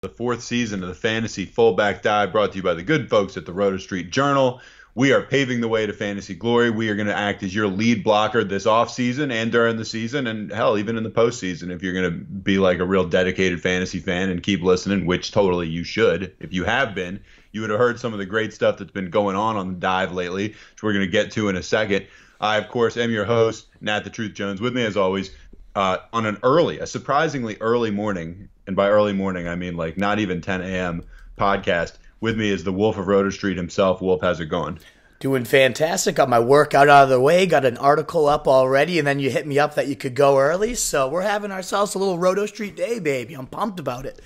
the fourth season of the Fantasy Fullback Dive, brought to you by the good folks at the Roto Street Journal. We are paving the way to fantasy glory. We are going to act as your lead blocker this offseason and during the season, and hell, even in the postseason, if you're going to be like a real dedicated fantasy fan and keep listening, which totally you should. If you have been, you would have heard some of the great stuff that's been going on the dive lately, which we're going to get to in a second. I, of course, am your host, Nat the Truth Jones. With me, as always, on a surprisingly early morning, and by early morning, I mean like not even 10 a.m. podcast. With me is the Wolf of Roto Street himself. Wolf, how's it going? Doing fantastic. Got my workout out of the way. Got an article up already, and then you hit me up that you could go early. So we're having ourselves a little Roto Street day, baby. I'm pumped about it.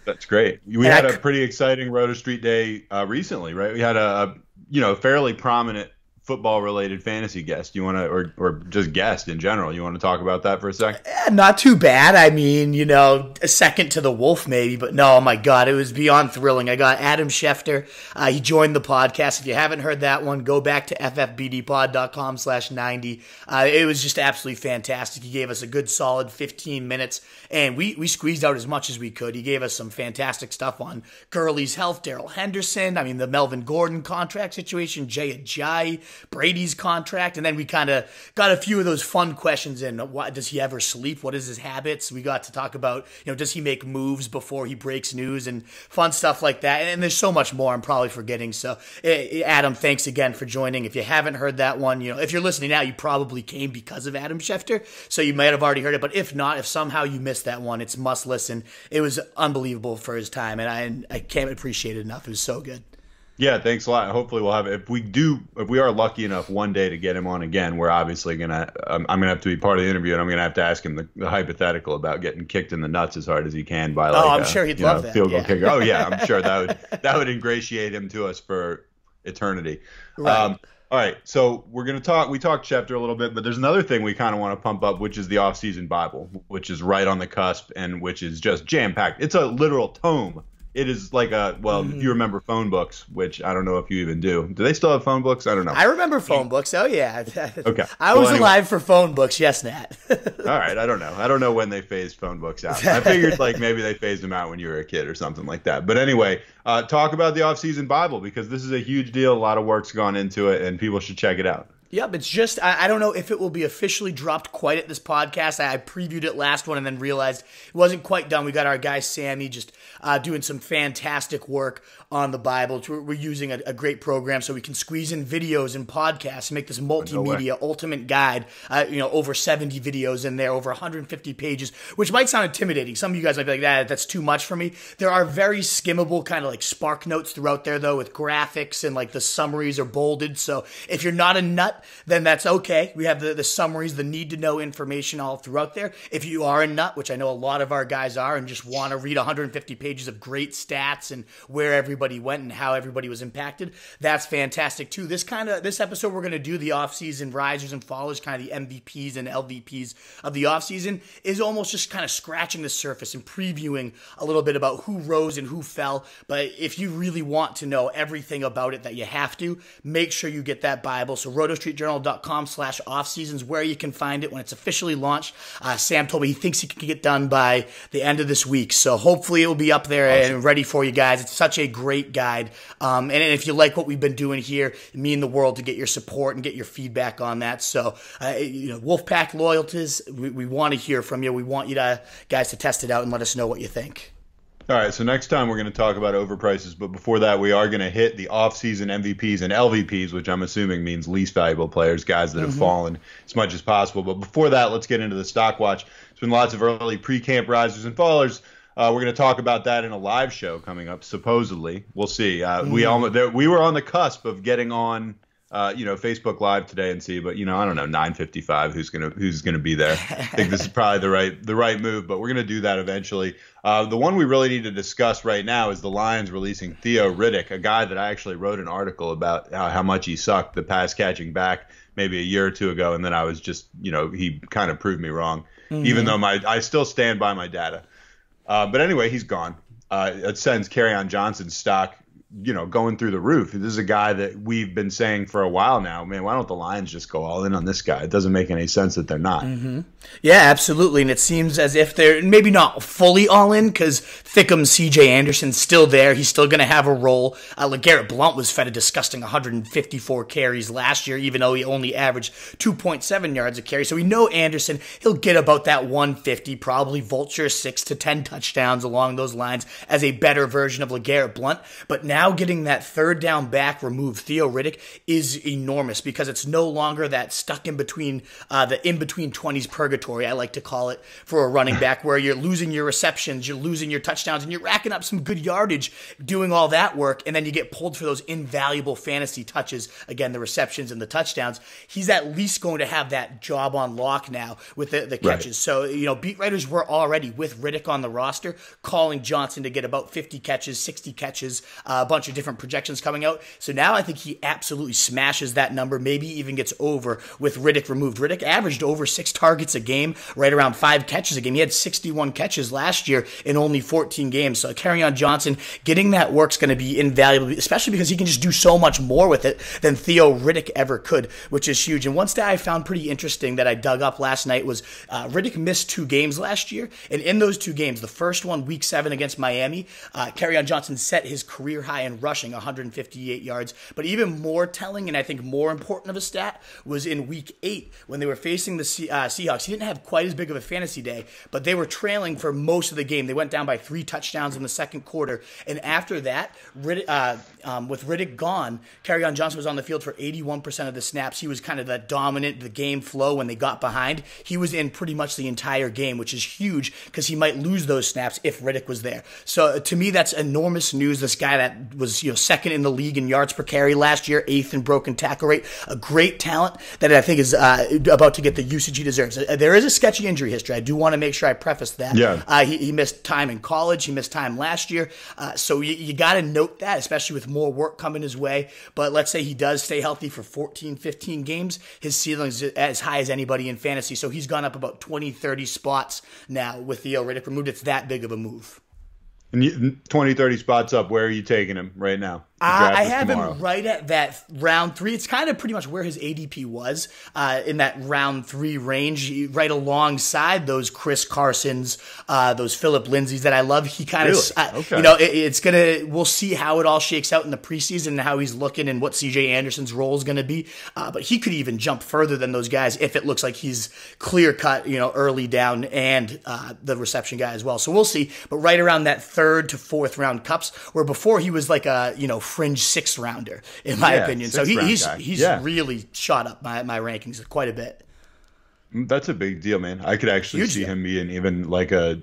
That's great. We had a pretty exciting Roto Street day recently, right? We had a fairly prominent football-related fantasy guest. You want to, or just guest in general, you want to talk about that for a sec? Not too bad. I mean, a second to the Wolf maybe, but no, oh my God, it was beyond thrilling. I got Adam Schefter. He joined the podcast. If you haven't heard that one, go back to ffbdpod.com/90. It was just absolutely fantastic. He gave us a good solid 15 minutes, and we squeezed out as much as we could. He gave us some fantastic stuff on Gurley's health, Darrell Henderson, the Melvin Gordon contract situation, Jay Ajayi, Brady's contract, and then we kind of got a few of those fun questions in. What, does he ever sleep? What is his habits? We got to talk about, does he make moves before he breaks news and fun stuff like that. And there's so much more I'm probably forgetting. So, Adam, thanks again for joining. If you haven't heard that one, if you're listening now, you probably came because of Adam Schefter, so you might have already heard it. But if not, if somehow you missed that one, it's must listen. It was unbelievable for his time, and I can't appreciate it enough. It was so good. Yeah, thanks a lot. Hopefully we'll have it. If we are lucky enough one day to get him on again, we're obviously I'm gonna have to be part of the interview, and I'm gonna have to ask him the hypothetical about getting kicked in the nuts as hard as he can by I'm sure he'd love that field goal kicker. Oh yeah, I'm sure that would ingratiate him to us for eternity. Right. All right, so we're gonna talk. We talked Schefter a little bit, but there's another thing we kind of want to pump up, which is the offseason Bible, which is right on the cusp and which is just jam packed. It's a literal tome. It is like if you remember phone books, which I don't know if you even do. Do they still have phone books? I don't know. I remember phone books. Oh, yeah. Okay. I was alive for phone books. Yes, Nat. All right. I don't know. I don't know when they phased phone books out. I figured maybe they phased them out when you were a kid or something like that. But anyway, talk about the offseason Bible, because this is a huge deal. A lot of work's gone into it, and people should check it out. Yep, it's just, I don't know if it will be officially dropped quite at this podcast. I previewed it last one and then realized it wasn't quite done. We got our guy Sammy just doing some fantastic work on the Bible. We're using a great program so we can squeeze in videos and podcasts and make this multimedia ultimate guide. Over 70 videos in there, over 150 pages, which might sound intimidating. Some of you guys might be like, that's too much for me. There are very skimmable kind of like spark notes throughout there, though, with graphics, and like the summaries are bolded. So if you're not a nut, then that's okay. We have the summaries, the need-to-know information all throughout there. If you are a nut, which I know a lot of our guys are, and just want to read 150 pages of great stats and where everybody went and how everybody was impacted, that's fantastic too. This episode, we're going to do the offseason risers and fallers, kind of the MVPs and LVPs of the offseason, is almost just kind of scratching the surface and previewing a little bit about who rose and who fell. But if you really want to know everything about it that you have to, make sure you get that Bible. So rotostreetjournal.com/offseason is where you can find it when it's officially launched. Sam told me he thinks he can get done by the end of this week. So hopefully it will be up there and ready for you guys. It's such a great guide. And if you like what we've been doing here, it means the world to get your support and get your feedback on that. So, Wolfpack loyalties, we want to hear from you. We want you guys to test it out and let us know what you think. All right, so next time we're going to talk about overprices, but before that, we are going to hit the offseason MVPs and LVPs, which I'm assuming means least valuable players, guys that have fallen as much as possible. But before that, let's get into the stock watch. There's been lots of early pre-camp risers and fallers. We're going to talk about that in a live show coming up, supposedly. We'll see. We were on the cusp of getting on Facebook Live today and see, but I don't know, 9:55, who's gonna be there. I think this is probably the right move, but we're gonna do that eventually. The one we really need to discuss right now is the Lions releasing Theo Riddick, a guy that I actually wrote an article about how much he sucked the pass catching back maybe a year or two ago, and then I was just he kind of proved me wrong, even though I still stand by my data. But anyway, he's gone. It sends Kerryon Johnson's stock going through the roof. This is a guy that we've been saying for a while now, man, why don't the Lions just go all in on this guy? It doesn't make any sense that they're not. Yeah, absolutely. And it seems as if they're maybe not fully all in because Thickham's CJ Anderson's still there. He's still going to have a role. LeGarrette Blount was fed a disgusting 154 carries last year, even though he only averaged 2.7 yards a carry. So we know Anderson, he'll get about that 150, probably vulture 6 to 10 touchdowns along those lines as a better version of LeGarrette Blount. But now getting that third down back removed, Theo Riddick, is enormous because it's no longer that stuck in between, the in-between 20s purgatory, I like to call it, for a running back where you're losing your receptions, you're losing your touchdowns, and you're racking up some good yardage doing all that work, and then you get pulled for those invaluable fantasy touches, again, the receptions and the touchdowns. He's at least going to have that job on lock now with the catches. Right. So, beat writers were already, with Riddick on the roster, calling Johnson to get about 50 catches, 60 catches, a bunch of different projections coming out. So now I think he absolutely smashes that number, maybe even gets over with Riddick removed. Riddick averaged over 6 targets a game, right around 5 catches a game. He had 61 catches last year in only 14 games. So Kerryon Johnson, getting that work's going to be invaluable, especially because he can just do so much more with it than Theo Riddick ever could, which is huge. And one stat I found pretty interesting that I dug up last night was Riddick missed 2 games last year. And in those 2 games, the first one, week 7 against Miami, Kerryon Johnson set his career high in rushing, 158 yards. But even more telling, and I think more important of a stat, was in week 8 when they were facing the Seahawks. He didn't have quite as big of a fantasy day, but they were trailing for most of the game. They went down by 3 touchdowns in the second quarter. And after that, with Riddick gone, Kerryon Johnson was on the field for 81% of the snaps. He was kind of the dominant, the game flow when they got behind. He was in pretty much the entire game, which is huge because he might lose those snaps if Riddick was there. So to me, that's enormous news. This guy that was second in the league in yards per carry last year, 8th in broken tackle rate, a great talent that I think is about to get the usage he deserves. There is a sketchy injury history. I do want to make sure I preface that. Yeah. He missed time in college. He missed time last year. So you got to note that, especially with more work coming his way. But let's say he does stay healthy for 14, 15 games. His ceiling is as high as anybody in fantasy. So he's gone up about 20, 30 spots now with Theo Riddick removed. It's that big of a move. And 20, 30 spots up, where are you taking him right now? I have him right at that round 3. It's kind of pretty much where his ADP was, in that round 3 range, right alongside those Chris Carsons, those Phillip Lindsays that I love. He kind of, okay. We'll see how it all shakes out in the preseason and how he's looking and what CJ Anderson's role is going to be. But he could even jump further than those guys if it looks like he's clear cut, early down and the reception guy as well. So we'll see. But right around that 3rd to 4th round cups, where before he was like a, fringe 6th rounder, in my opinion. So he's really shot up my rankings quite a bit. That's a big deal, man. I could actually see him being even like a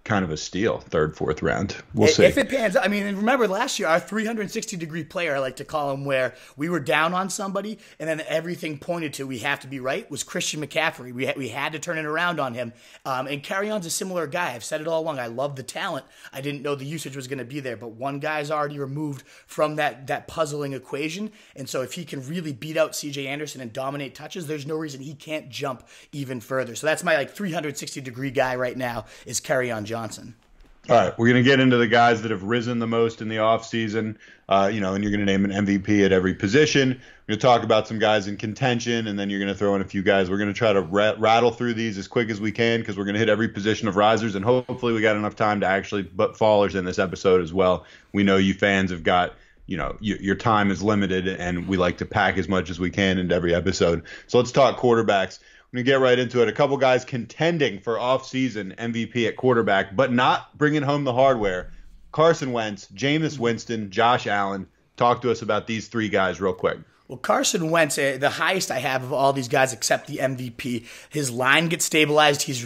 kind of a steal, 3rd, 4th round. We'll see. If it pans, remember last year, our 360-degree player, I like to call him, where we were down on somebody and then everything pointed to we have to be right, was Christian McCaffrey. We had to turn it around on him. And Kerryon's a similar guy. I've said it all along. I love the talent. I didn't know the usage was going to be there, but one guy's already removed from that puzzling equation. And so if he can really beat out CJ Anderson and dominate touches, there's no reason he can't jump even further. So that's my 360-degree guy right now is Kerryon Johnson. All right, we're going to get into the guys that have risen the most in the offseason, and you're going to name an MVP at every position. We're going to talk about some guys in contention, and then you're going to throw in a few guys. We're going to try to rattle through these as quick as we can because we're going to hit every position of risers, and hopefully we got enough time to actually put fallers in this episode as well. We know you fans have got, your time is limited, and we like to pack as much as we can into every episode. So let's talk quarterbacks. I'm going to get right into it. A couple guys contending for offseason MVP at quarterback, but not bringing home the hardware. Carson Wentz, Jameis Winston, Josh Allen. Talk to us about these 3 guys real quick. Well, Carson Wentz, the highest I have of all these guys except the MVP. His line gets stabilized. He's,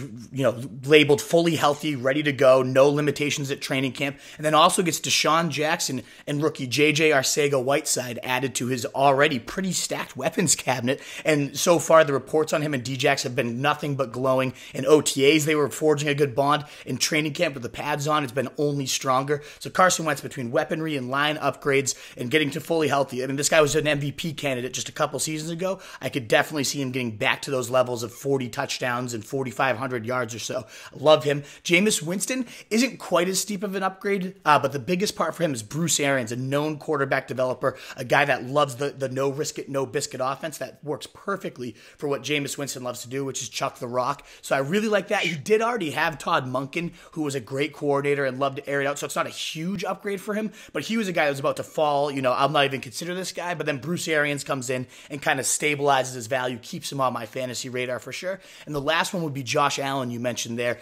labeled fully healthy, ready to go, no limitations at training camp. And then also gets Deshaun Jackson and rookie J.J. Arcega-Whiteside added to his already pretty stacked weapons cabinet. And so far, the reports on him and D-Jax have been nothing but glowing. In OTAs, they were forging a good bond. In training camp with the pads on, it's been only stronger. So Carson Wentz, between weaponry and line upgrades and getting to fully healthy. This guy was an MVP MVP candidate just a couple seasons ago. I could definitely see him getting back to those levels of 40 touchdowns and 4,500 yards or so. Love him. Jameis Winston isn't quite as steep of an upgrade, but the biggest part for him is Bruce Arians, a known quarterback developer, a guy that loves the no risk it, no biscuit offense that works perfectly for what Jameis Winston loves to do, which is chuck the rock. So I really like that. He did already have Todd Monken, who was a great coordinator and loved to air it out, so it's not a huge upgrade for him, but he was a guy that was about to fall. I'm not even consider this guy, but then Bruce Arians comes in and kind of stabilizes his value, keeps him on my fantasy radar for sure. And the last one would be Josh Allen, you mentioned there.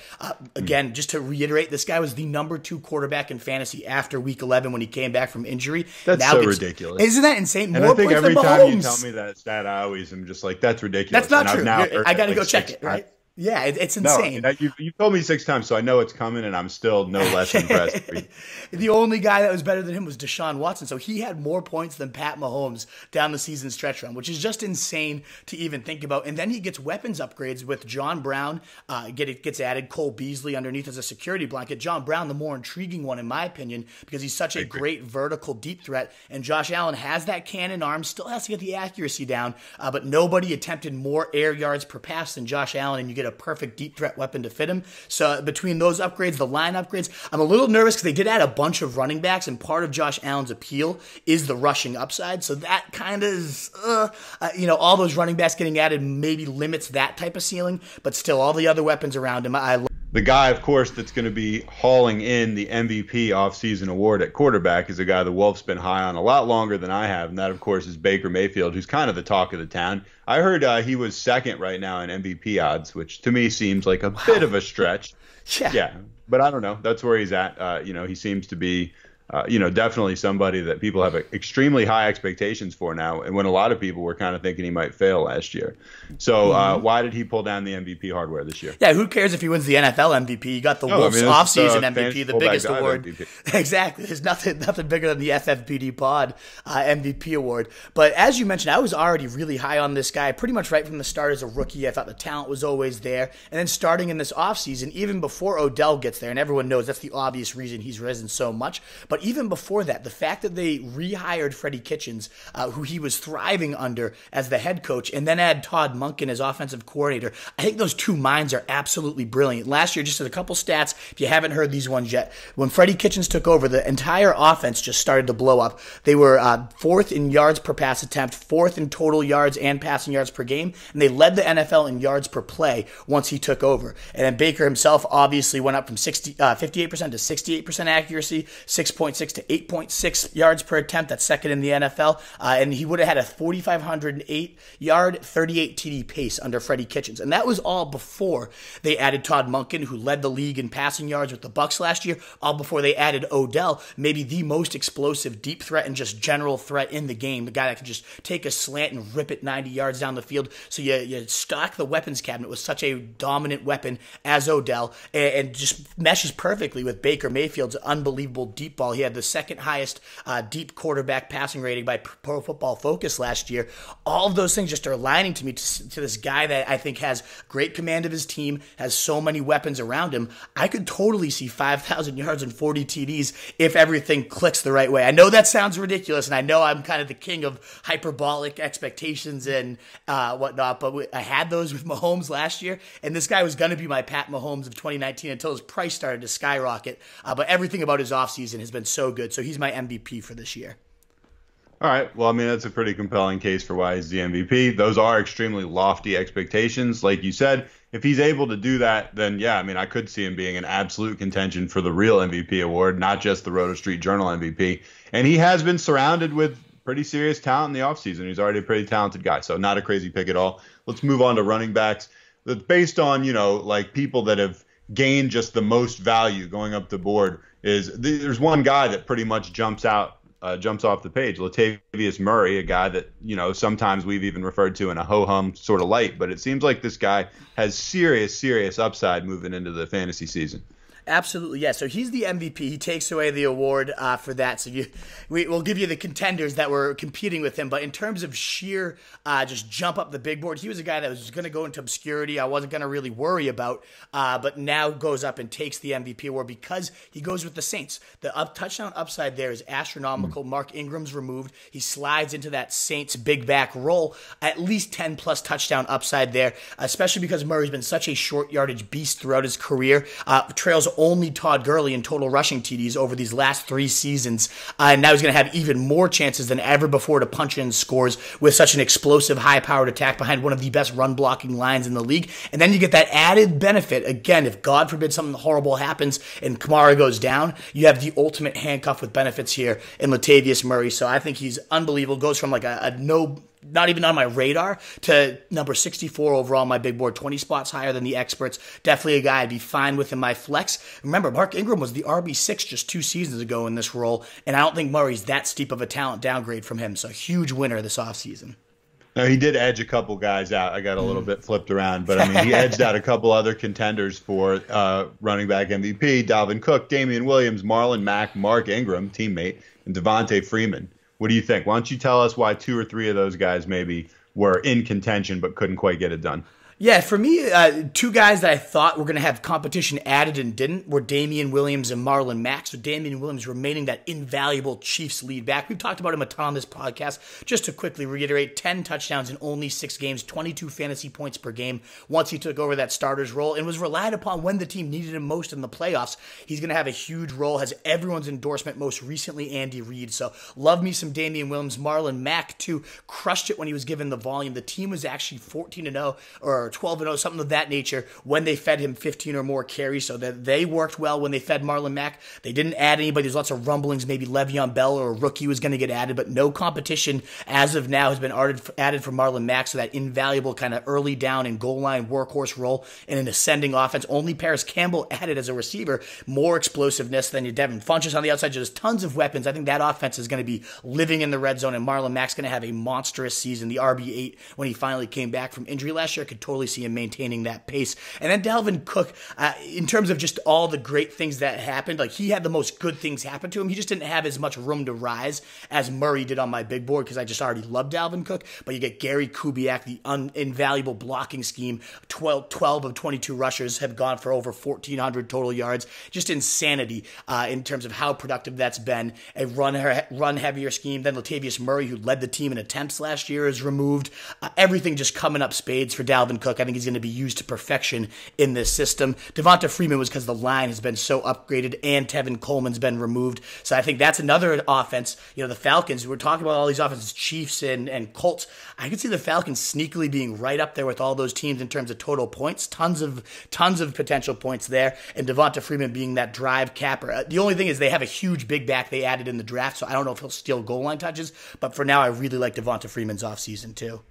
Again, just to reiterate, this guy was the number 2 quarterback in fantasy after week 11 when he came back from injury. That's so ridiculous. Isn't that insane? And more I think points every than time Mahomes. you tell me that stat, I always am just like, that's ridiculous. That's not and true. I got to go check it, right? Yeah, it's insane. No, you've told me 6 times, so I know it's coming, and I'm still no less impressed. The only guy that was better than him was Deshaun Watson, so he had more points than Pat Mahomes down the season stretch run, which is just insane to even think about. And then he gets weapons upgrades with John Brown, gets added, Cole Beasley underneath as a security blanket. John Brown, the more intriguing one in my opinion, because he's such a great vertical deep threat, and Josh Allen has that cannon arm, still has to get the accuracy down, but nobody attempted more air yards per pass than Josh Allen, and you get a perfect deep threat weapon to fit him. So between those upgrades, the line upgrades, I'm a little nervous because they did add a bunch of running backs, and part of Josh Allen's appeal is the rushing upside. So that kind of is, all those running backs getting added maybe limits that type of ceiling, but still all the other weapons around him, The guy, of course, that's going to be hauling in the MVP offseason award at quarterback is a guy the Wolf's been high on a lot longer than I have, and that, of course, is Baker Mayfield, who's kind of the talk of the town. I heard he was second right now in MVP odds, which to me seems like a bit of a stretch. Yeah, but I don't know. That's where he's at. He seems to be definitely somebody that people have extremely high expectations for now, and when a lot of people were kind of thinking he might fail last year. So why did he pull down the MVP hardware this year? Yeah, who cares if he wins the NFL MVP? You got the Wolves offseason MVP, the biggest award. MVP. Exactly. There's nothing bigger than the FFPD Pod MVP award. But as you mentioned, I was already really high on this guy pretty much right from the start as a rookie. I thought the talent was always there. And then starting in this offseason, even before Odell gets there, and everyone knows that's the obvious reason he's risen so much, but even before that, the fact that they rehired Freddie Kitchens, who he was thriving under as the head coach, and then add Todd Monken as offensive coordinator, I think those two minds are absolutely brilliant. Last year, just as a couple stats, if you haven't heard these ones yet, when Freddie Kitchens took over, the entire offense just started to blow up. They were 4th in yards per pass attempt, 4th in total yards and passing yards per game, and they led the NFL in yards per play once he took over. And then Baker himself obviously went up from 58% to 68% accuracy, 6.6 to 8.6 yards per attempt. That's second in the NFL. And he would have had a 4,508 yard, 38 TD pace under Freddie Kitchens. And that was all before they added Todd Monken, who led the league in passing yards with the Bucs last year, all before they added Odell, maybe the most explosive deep threat and just general threat in the game, the guy that can just take a slant and rip it 90 yards down the field. So you stock the weapons cabinet with such a dominant weapon as Odell, and just meshes perfectly with Baker Mayfield's unbelievable deep ball. He had the second highest deep quarterback passing rating by Pro Football Focus last year. All of those things just are aligning to me to this guy that I think has great command of his team, has so many weapons around him. I could totally see 5,000 yards and 40 TDs if everything clicks the right way. I know that sounds ridiculous, and I know I'm kind of the king of hyperbolic expectations and whatnot, but I had those with Mahomes last year, and this guy was going to be my Pat Mahomes of 2019 until his price started to skyrocket. But everything about his offseason has been so good, so he's my MVP for this year. All right. Well, I mean, that's a pretty compelling case for why he's the MVP. Those are extremely lofty expectations. Like you said, if he's able to do that, then yeah, I mean, I could see him being in absolute contention for the real MVP award, not just the Roto Street Journal MVP. And he has been surrounded with pretty serious talent in the offseason. He's already a pretty talented guy, so not a crazy pick at all. Let's move on to running backs. That's based on, like people that have gained just the most value going up the board. There's one guy that pretty much jumps off the page, Latavius Murray, a guy that, sometimes we've even referred to in a ho-hum sort of light, but it seems like this guy has serious upside moving into the fantasy season. Absolutely, yeah. So he's the MVP. He takes away the award for that. So we'll give you the contenders that were competing with him. But in terms of sheer just jump up the big board, he was a guy that was going to go into obscurity. I wasn't going to really worry about, but now goes up and takes the MVP award because he goes with the Saints. The touchdown upside there is astronomical. Mark Ingram's removed. He slides into that Saints big back role. At least 10-plus touchdown upside there, especially because Murray's been such a short yardage beast throughout his career. Trails only Todd Gurley in total rushing TDs over these last 3 seasons. And now he's going to have even more chances than ever before to punch in scores with such an explosive, high-powered attack behind one of the best run-blocking lines in the league. And then you get that added benefit. Again, if God forbid something horrible happens and Kamara goes down, you have the ultimate handcuff with benefits here in Latavius Murray. So I think he's unbelievable. Goes from like a no... not even on my radar, to number 64 overall on my big board, 20 spots higher than the experts. Definitely a guy I'd be fine with in my flex. Remember, Mark Ingram was the RB6 just 2 seasons ago in this role, and I don't think Murray's that steep of a talent downgrade from him. So huge winner this offseason. No, he did edge a couple guys out. I got a little bit flipped around, but I mean, he edged out a couple other contenders for running back MVP: Dalvin Cook, Damien Williams, Marlon Mack, Mark Ingram, teammate, and Devonta Freeman. What do you think? Why don't you tell us why 2 or 3 of those guys maybe were in contention but couldn't quite get it done? Yeah, for me, 2 guys that I thought were going to have competition added and didn't were Damien Williams and Marlon Mack. So Damien Williams remaining that invaluable Chiefs lead back. We've talked about him a ton on this podcast. Just to quickly reiterate, 10 touchdowns in only 6 games, 22 fantasy points per game once he took over that starter's role and was relied upon when the team needed him most in the playoffs. He's going to have a huge role, has everyone's endorsement, most recently Andy Reid. So love me some Damien Williams. Marlon Mack, too, crushed it when he was given the volume. The team was actually 14-0 or 12-0, something of that nature, when they fed him 15 or more carries, so that they worked well when they fed Marlon Mack. They didn't add anybody. There's lots of rumblings, maybe Le'Veon Bell or a rookie was going to get added, but no competition as of now has been added for Marlon Mack, so that invaluable kind of early down and goal line workhorse role in an ascending offense. Only Paris Campbell added as a receiver, more explosiveness than your Devin Funchess on the outside. Just tons of weapons. I think that offense is going to be living in the red zone, and Marlon Mack's going to have a monstrous season. The RB8 when he finally came back from injury last year, I could totally see him maintaining that pace. And then Dalvin Cook, in terms of just all the great things that happened, like he had the most good things happen to him. He just didn't have as much room to rise as Murray did on my big board because I just already loved Dalvin Cook. But you get Gary Kubiak, the invaluable blocking scheme. 12 of 22 rushers have gone for over 1,400 total yards. Just insanity in terms of how productive that's been. A run-heavier scheme. Then Latavius Murray, who led the team in attempts last year, is removed. Everything just coming up spades for Dalvin Cook. I think he's going to be used to perfection in this system. Devonta Freeman was because the line has been so upgraded and Tevin Coleman's been removed. So I think that's another offense. You know, the Falcons, we're talking about all these offenses, Chiefs and Colts. I could see the Falcons sneakily being right up there with all those teams in terms of total points. Tons of potential points there. And Devonta Freeman being that drive capper. The only thing is they have a huge big back they added in the draft, so I don't know if he'll steal goal line touches. But for now, I really like Devonta Freeman's offseason too.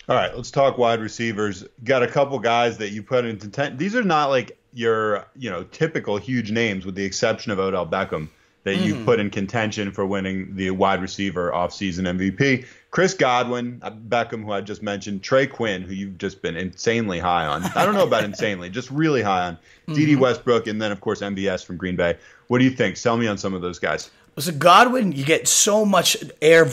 All right, let's talk wide receivers. Got a couple guys that you put into 10. These are not like your, typical huge names, with the exception of Odell Beckham, that you put in contention for winning the wide receiver offseason MVP. Chris Godwin, Beckham, who I just mentioned, Trey Quinn, who you've just been insanely high on. I don't know about insanely, just really high on. Dede Westbrook, and then, of course, MVS from Green Bay. What do you think? Sell me on some of those guys. So Godwin, you get so much air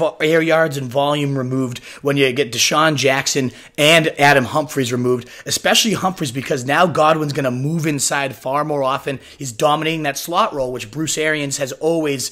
yards and volume removed when you get Deshaun Jackson and Adam Humphries removed, especially Humphries, because now Godwin's going to move inside far more often. He's dominating that slot role, which Bruce Arians has always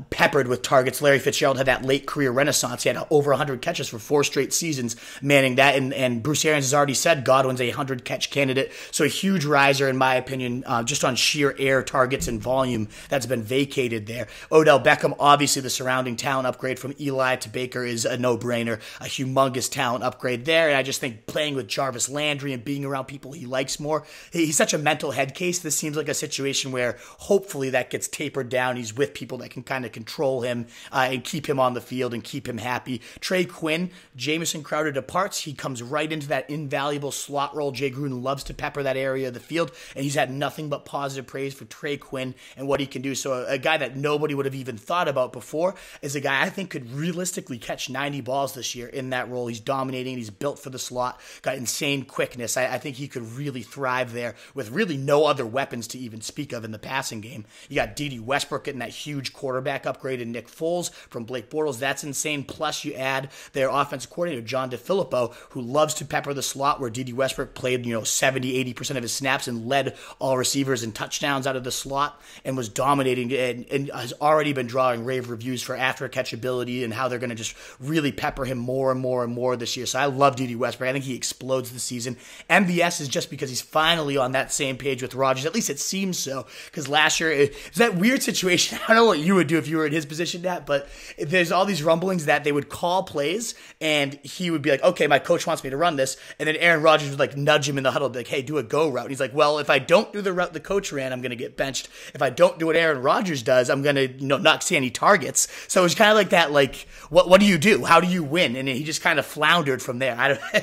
peppered with targets. Larry Fitzgerald had that late career renaissance. He had over 100 catches for 4 straight seasons, manning that. And Bruce Arians has already said Godwin's a 100-catch candidate. So a huge riser, in my opinion, just on sheer air targets and volume that's been vacated there. Odell Beckham, obviously the surrounding talent upgrade from Eli to Baker is a no-brainer, a humongous talent upgrade there. And I just think playing with Jarvis Landry and being around people he likes more, he's such a mental head case. This seems like a situation where hopefully that gets tapered down. He's with people that can kind of control him and keep him on the field and keep him happy. Trey Quinn, Jamison Crowder departs. He comes right into that invaluable slot role. Jay Gruden loves to pepper that area of the field, and he's had nothing but positive praise for Trey Quinn and what he can do. So a guy that nobody would have even thought about before is a guy I think could realistically catch 90 balls this year in that role. He's dominating. He's built for the slot, got insane quickness. I think he could really thrive there with really no other weapons to even speak of in the passing game. You got Dede Westbrook getting that huge quarterback upgrade in Nick Foles from Blake Bortles. That's insane. Plus you add their offensive coordinator, John DeFilippo, who loves to pepper the slot, where Dede Westbrook played 70-80% of his snaps and led all receivers in touchdowns out of the slot and was dominating and has already been drawing rave reviews for after catchability and how they're going to just really pepper him more and more and more this year. So I love Dede Westbrook. I think he explodes this season. MVS is just because he's finally on that same page with Rodgers. At least it seems so, because last year it was that weird situation. I don't know what you would do if you were in his position, Nat, but there's all these rumblings that they would call plays and he would be like, okay, my coach wants me to run this, and then Aaron Rodgers would like nudge him in the huddle, be like, hey, do a go route. And he's like, well, if I don't do the route the coach ran, I'm going to get benched. If I don't do what Aaron Rodgers does, I'm going to not see any targets. So it's kind of like that, like, what do you do? How do you win? And he just kind of floundered from there. I don't know.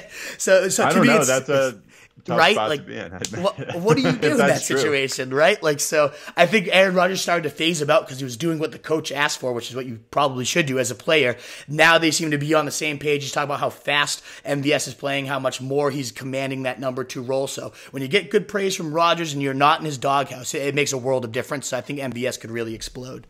That's a tough right? spot Like, to be in. what do you do in that true. situation, right? Like, so I think Aaron Rodgers started to phase him out because he was doing what the coach asked for, which is what you probably should do as a player. Now they seem to be on the same page. He's talking about how fast MVS is playing, how much more he's commanding that number 2 role. So when you get good praise from Rodgers and you're not in his doghouse, it makes a world of difference. So I think MVS could really explode.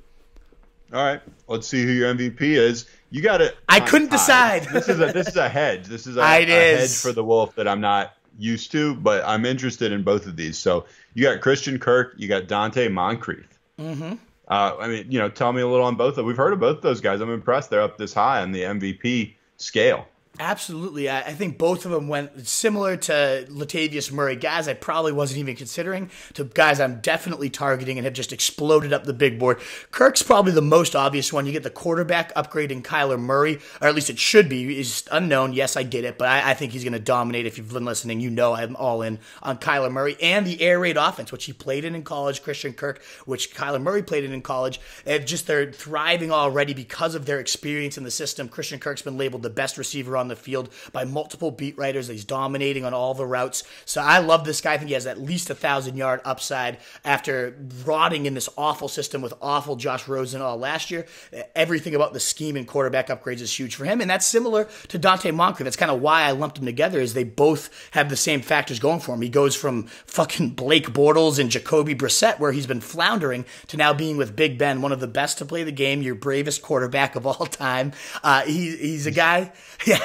All right, let's see who your MVP is. You got it. I couldn't decide. This is a hedge. This is a hedge for the Wolf that I'm not used to, but I'm interested in both of these. So you got Christian Kirk, you got Dante Moncrief. Mm-hmm. Tell me a little on both of them. We've heard of both of those guys. I'm impressed they're up this high on the MVP scale. Absolutely. I think both of them went similar to Latavius Murray, guys I probably wasn't even considering, to guys I'm definitely targeting and have just exploded up the big board. Kirk's probably the most obvious one. You get the quarterback upgrade in Kyler Murray, or at least it should be. He's unknown. Yes, I get it, but I think he's going to dominate. If you've been listening, you know I'm all in on Kyler Murray and the air raid offense, which he played in college, Christian Kirk, which Kyler Murray played in college. They're thriving already because of their experience in the system. Christian Kirk's been labeled the best receiver on the field by multiple beat writers. He's dominating on all the routes. So I love this guy. I think he has at least 1,000-yard upside after rotting in this awful system with awful Josh Rosen all last year. Everything about the scheme and quarterback upgrades is huge for him. And that's similar to Dante Moncrief. That's kind of why I lumped them together, is they both have the same factors going for him. He goes from fucking Blake Bortles and Jacoby Brissett, where he's been floundering, to now being with Big Ben, one of the best to play the game, your bravest quarterback of all time. He's a guy. Yeah.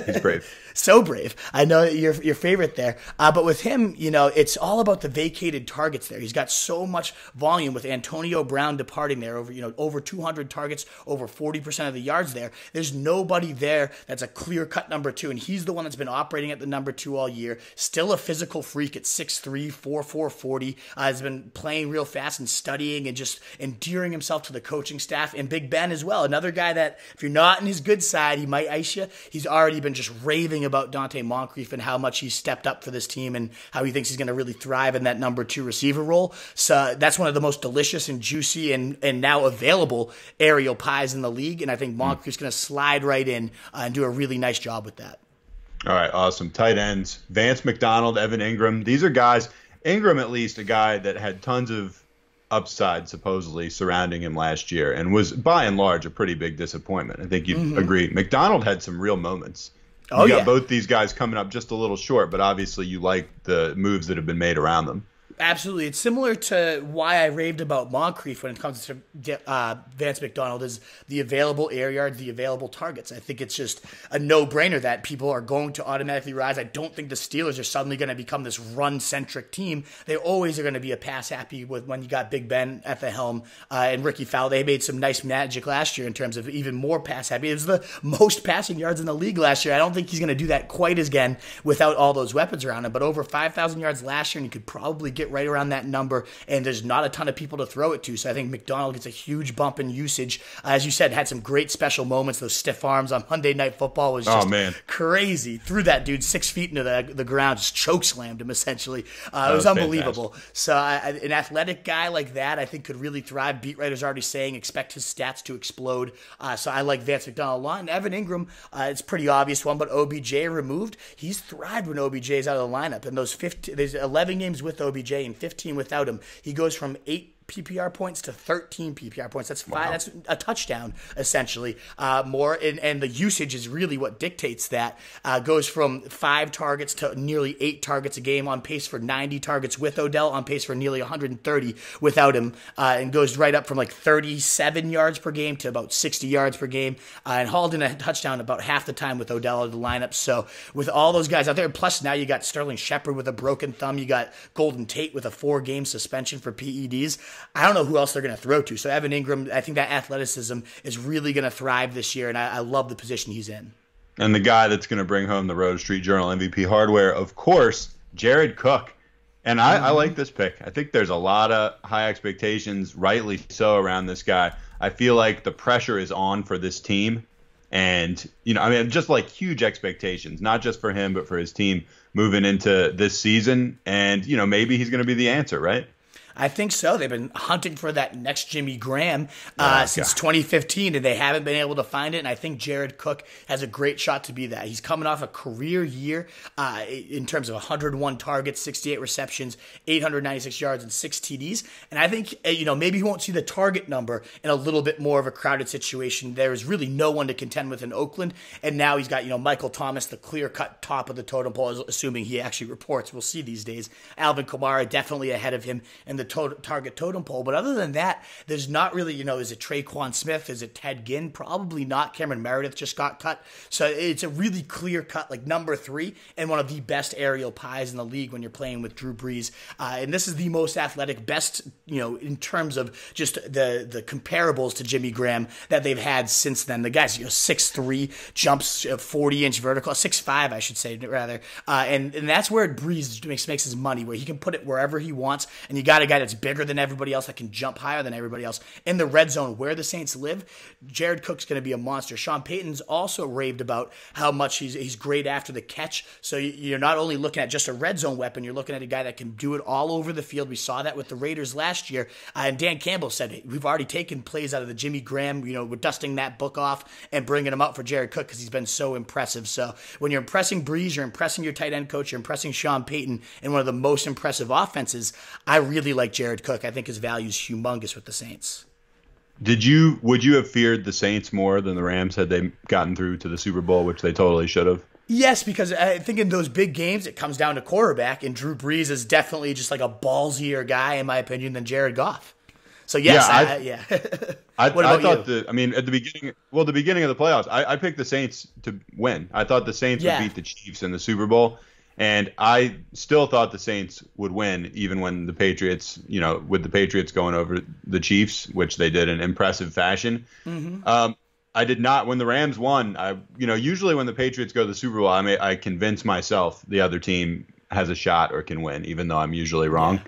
He's brave. So brave. I know your favorite there. But with him, it's all about the vacated targets there. He's got so much volume with Antonio Brown departing there, over 200 targets, over 40% of the yards there. There's nobody there that's a clear-cut number 2, and he's the one that's been operating at the number 2 all year. Still a physical freak at 6'3", 4'4", 40. Has been playing real fast and studying and just endearing himself to the coaching staff. And Big Ben as well. Another guy that, if you're not in his good side, he might ice you. He's already been just raving about Dante Moncrief and how much he's stepped up for this team and how he thinks he's going to really thrive in that number 2 receiver role. So that's one of the most delicious and juicy and now available aerial pies in the league. And I think Moncrief's going to slide right in and do a really nice job with that. All right, awesome. Tight ends, Vance McDonald, Evan Ingram. These are guys, Ingram at least, a guy that had tons of upside supposedly surrounding him last year and was by and large a pretty big disappointment. I think you'd agree. McDonald had some real moments. You got both these guys coming up just a little short, but obviously you like the moves that have been made around them. Absolutely. It's similar to why I raved about Moncrief when it comes to Vance McDonald, is the available air yards, the available targets. I think it's just a no-brainer that people are going to automatically rise. I don't think the Steelers are suddenly going to become this run-centric team. They always are going to be a pass-happy with when you got Big Ben at the helm and Ricky Fowler. They made some nice magic last year in terms of even more pass-happy. It was the most passing yards in the league last year. I don't think he's going to do that quite again without all those weapons around him, but over 5,000 yards last year, and you could probably give get right around that number, and there's not a ton of people to throw it to. So I think McDonald gets a huge bump in usage. As you said, had some great special moments. Those stiff arms on Monday Night Football was just crazy. Threw that dude 6 feet into the ground, just choke slammed him essentially. It was unbelievable. Fantastic. So an athletic guy like that, I think, could really thrive. Beat writers already saying expect his stats to explode. So I like Vance McDonald a lot. And Evan Ingram, it's a pretty obvious one, but OBJ removed. He's thrived when OBJ is out of the lineup. And there's 11 games with OBJ and 15 without him. He goes from 8 PPR points to 13 PPR points. That's 5. Wow. That's a touchdown, essentially. More, and the usage is really what dictates that. Goes from 5 targets to nearly 8 targets a game, on pace for 90 targets with Odell, on pace for nearly 130 without him, and goes right up from like 37 yards per game to about 60 yards per game, and hauled in a touchdown about half the time with Odell out of the lineup. So with all those guys out there, plus now you got Sterling Shepard with a broken thumb, you got Golden Tate with a 4-game suspension for PEDs. I don't know who else they're going to throw to. So Evan Ingram, I think that athleticism is really going to thrive this year, and I love the position he's in. And the guy that's going to bring home the Rose Street Journal MVP hardware, of course, Jared Cook. And I like this pick. I think there's a lot of high expectations, rightly so, around this guy. I feel like the pressure is on for this team. And, just like huge expectations, not just for him, but for his team moving into this season. And, maybe he's going to be the answer, right? I think so. They've been hunting for that next Jimmy Graham since 2015, and they haven't been able to find it. And I think Jared Cook has a great shot to be that. He's coming off a career year in terms of 101 targets, 68 receptions, 896 yards, and 6 TDs. And I think, maybe he won't see the target number in a little bit more of a crowded situation. There is really no one to contend with in Oakland. And now he's got, Michael Thomas, the clear-cut top of the totem pole, assuming he actually reports. We'll see these days. Alvin Kamara definitely ahead of him in the target totem pole. But other than that, there's not really, is it Traquan Smith? Is it Ted Ginn? Probably not. Cameron Meredith just got cut. So it's a really clear cut, like number 3 and one of the best aerial pies in the league when you're playing with Drew Brees. And this is the most athletic, best, in terms of just the comparables to Jimmy Graham that they've had since then. The guy's, 6'3", jumps 40-inch vertical, 6'5", I should say, rather. And that's where Brees makes his money, where he can put it wherever he wants. And you got a guy that's bigger than everybody else, that can jump higher than everybody else. In the red zone where the Saints live, Jared Cook's going to be a monster. Sean Payton's also raved about how much he's great after the catch. So you're not only looking at just a red zone weapon, you're looking at a guy that can do it all over the field. We saw that with the Raiders last year. And Dan Campbell said, hey, we've already taken plays out of the Jimmy Graham, we're dusting that book off and bringing him out for Jared Cook because he's been so impressive. So when you're impressing Brees, you're impressing your tight end coach, you're impressing Sean Payton in one of the most impressive offenses. I really like Jared Cook. I think his value is humongous with the Saints. Would you have feared the Saints more than the Rams had they gotten through to the Super Bowl, which they totally should have? Yes, because I think in those big games, it comes down to quarterback, and Drew Brees is definitely just like a ballsier guy, in my opinion, than Jared Goff. So yes, I thought at the beginning of the playoffs, I picked the Saints to win. I thought the Saints would beat the Chiefs in the Super Bowl. And I still thought the Saints would win, even when the Patriots, with the Patriots going over the Chiefs, which they did in impressive fashion. Mm-hmm. I did not. When the Rams won, usually when the Patriots go to the Super Bowl, I convince myself the other team has a shot or can win, even though I'm usually wrong.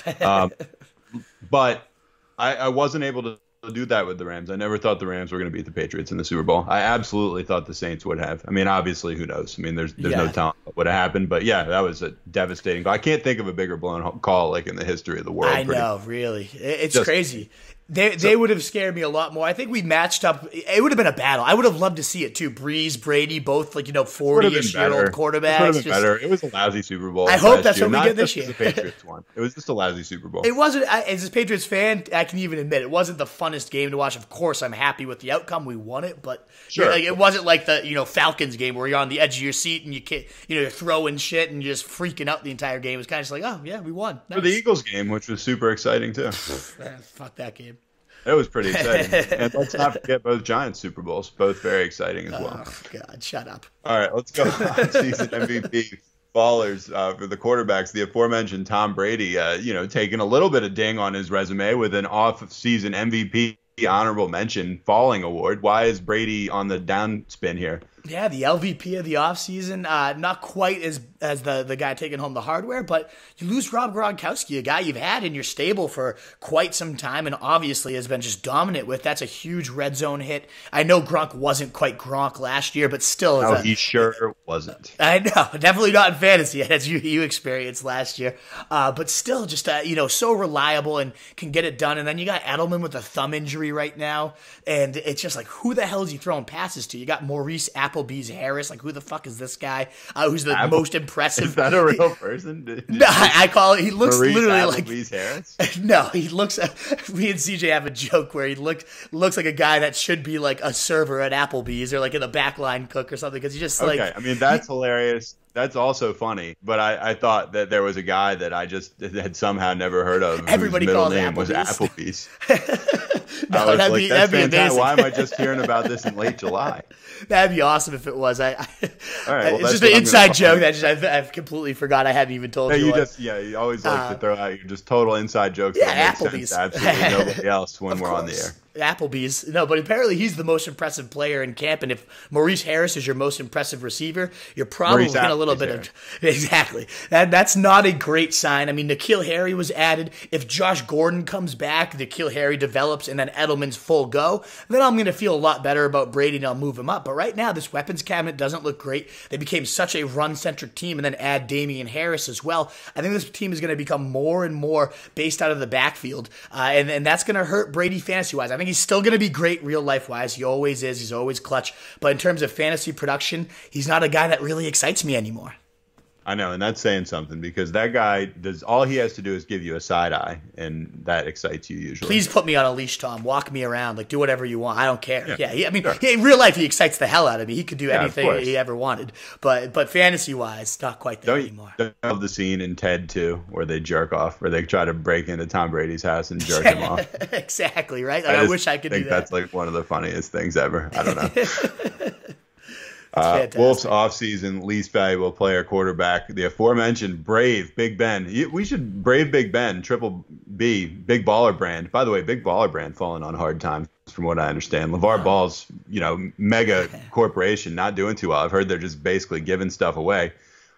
Yeah. But I wasn't able to do that with the Rams. I never thought the Rams were going to beat the Patriots in the Super Bowl. I absolutely thought the Saints would have. Obviously, who knows? There's no telling what would have happened. But yeah, that was a devastating call. I can't think of a bigger blown call like in the history of the world. I know, really. It's crazy. They would have scared me a lot more. I think we matched up. It would have been a battle. I would have loved to see it too. Brees, Brady, both 40-ish-year-old quarterbacks. It would have been better. It was a lousy Super Bowl. I hope that's what we get this year. The Patriots won. It was just a lousy Super Bowl. It wasn't. As a Patriots fan, I can even admit it wasn't the funnest game to watch. Of course, I'm happy with the outcome. We won it, but sure. It wasn't like the Falcons game where you're on the edge of your seat and you can't, you're throwing shit and you're just freaking out the entire game. It was kind of just like, oh yeah, we won. Nice. For the Eagles game, which was super exciting too. Fuck that game. It was pretty exciting. And let's not forget both Giants Super Bowls, both very exciting as well. Oh, God, shut up. All right, let's go on season MVP ballers for the quarterbacks. The aforementioned Tom Brady, taking a little bit of ding on his resume with an off-season MVP honorable mention falling award. Why is Brady on the downspin here? Yeah, the LVP of the offseason, not quite as the guy taking home the hardware, but you lose Rob Gronkowski, a guy you've had in your stable for quite some time and obviously has been just dominant with. That's a huge red zone hit. I know Gronk wasn't quite Gronk last year, but still. No, he sure wasn't. I know, definitely not in fantasy as you experienced last year, but still just so reliable and can get it done. And then you got Edelman with a thumb injury right now, and it's just like, who the hell is he throwing passes to? You got Maurice Applebee's Harris, like who the fuck is this guy? Who's the most impressive? Is that a real person? No, I call it. He looks Maurice literally Applebee's like Harris. No, he looks. Me and CJ have a joke where he looks like a guy that should be like a server at Applebee's or like in the backline cook or something because he just like. Okay, I mean that's hilarious. That's also funny, but I thought that there was a guy that I just had somehow never heard of. Everybody whose middle calls name Applebee's. was Applebee's. No, I was that'd like, be that's fantastic. amazing. Why am I just hearing about this in late July? That'd be awesome if it was. All right, well, it's just an inside joke that I've completely forgot. I hadn't even told you. You always like to throw out your just total inside jokes. Yeah, that make Applebee's. Sense to absolutely nobody else when we're on the air. Applebee's. No, but apparently he's the most impressive player in camp. And if Maurice Harris is your most impressive receiver, you're probably getting a little bit of... Exactly. That's not a great sign. I mean, N'Keal Harry was added. If Josh Gordon comes back, N'Keal Harry develops, and then Edelman's full go, then I'm going to feel a lot better about Brady and I'll move him up. But right now, this weapons cabinet doesn't look great. They became such a run-centric team and then add Damien Harris as well. I think this team is going to become more and more based out of the backfield. And that's going to hurt Brady fantasy-wise. I think he's still going to be great real life-wise. He always is. He's always clutch. But in terms of fantasy production, he's not a guy that really excites me anymore. I know, and that's saying something because that guy does all he has to do is give you a side eye, and that excites you usually. Please put me on a leash, Tom. Walk me around. Like, do whatever you want. I don't care. Yeah, In real life, he excites the hell out of me. He could do anything he ever wanted. But fantasy-wise, not quite there anymore. Don't you love the scene in Ted 2 where they jerk off, where they try to break into Tom Brady's house and jerk him off? Exactly, right? Like, I wish I could do that. That's like one of the funniest things ever. I don't know. Wolves offseason least valuable player quarterback, the aforementioned Brave Big Ben. We should Brave Big Ben, Triple B, Big Baller Brand. By the way, Big Baller Brand falling on hard times from what I understand. LeVar Ball's, mega corporation not doing too well. I've heard they're just basically giving stuff away.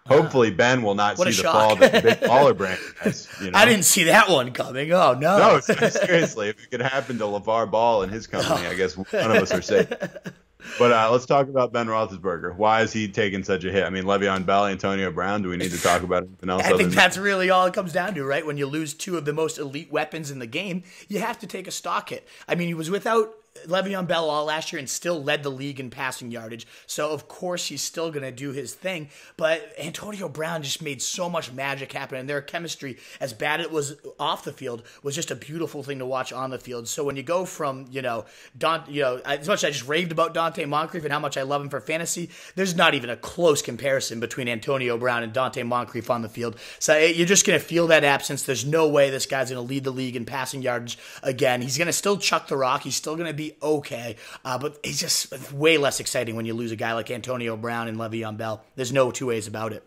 Hopefully Ben will not see the fall that the Big Baller Brand has. I didn't see that one coming. Oh, no. No, seriously. If it could happen to LeVar Ball and his company, I guess none of us are safe. But let's talk about Ben Roethlisberger. Why is he taking such a hit? I mean, Le'Veon Bell, Antonio Brown. Do we need to talk about anything else? I think that's really all it comes down to, right? When you lose two of the most elite weapons in the game, you have to take a stock hit. I mean, he was without Le'Veon Bell all last year and still led the league in passing yardage. So, of course, he's still going to do his thing. But Antonio Brown just made so much magic happen. And their chemistry, as bad it was off the field, was just a beautiful thing to watch on the field. So when you go from, as much as I just raved about Dante Moncrief and how much I love him for fantasy, there's not even a close comparison between Antonio Brown and Dante Moncrief on the field. So you're just going to feel that absence. There's no way this guy's going to lead the league in passing yardage again. He's going to still chuck the rock. He's still going to be okay, but it's just way less exciting when you lose a guy like Antonio Brown and Le'Veon Bell. There's no two ways about it.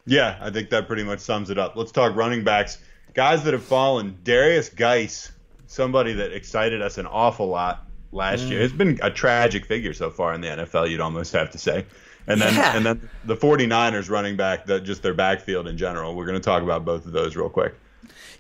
Yeah, I think that pretty much sums it up. Let's talk running backs. Guys that have fallen. Darius Geis, somebody that excited us an awful lot last year. It's been a tragic figure so far in the NFL, you'd almost have to say. And then the 49ers running back, just their backfield in general. We're going to talk about both of those real quick.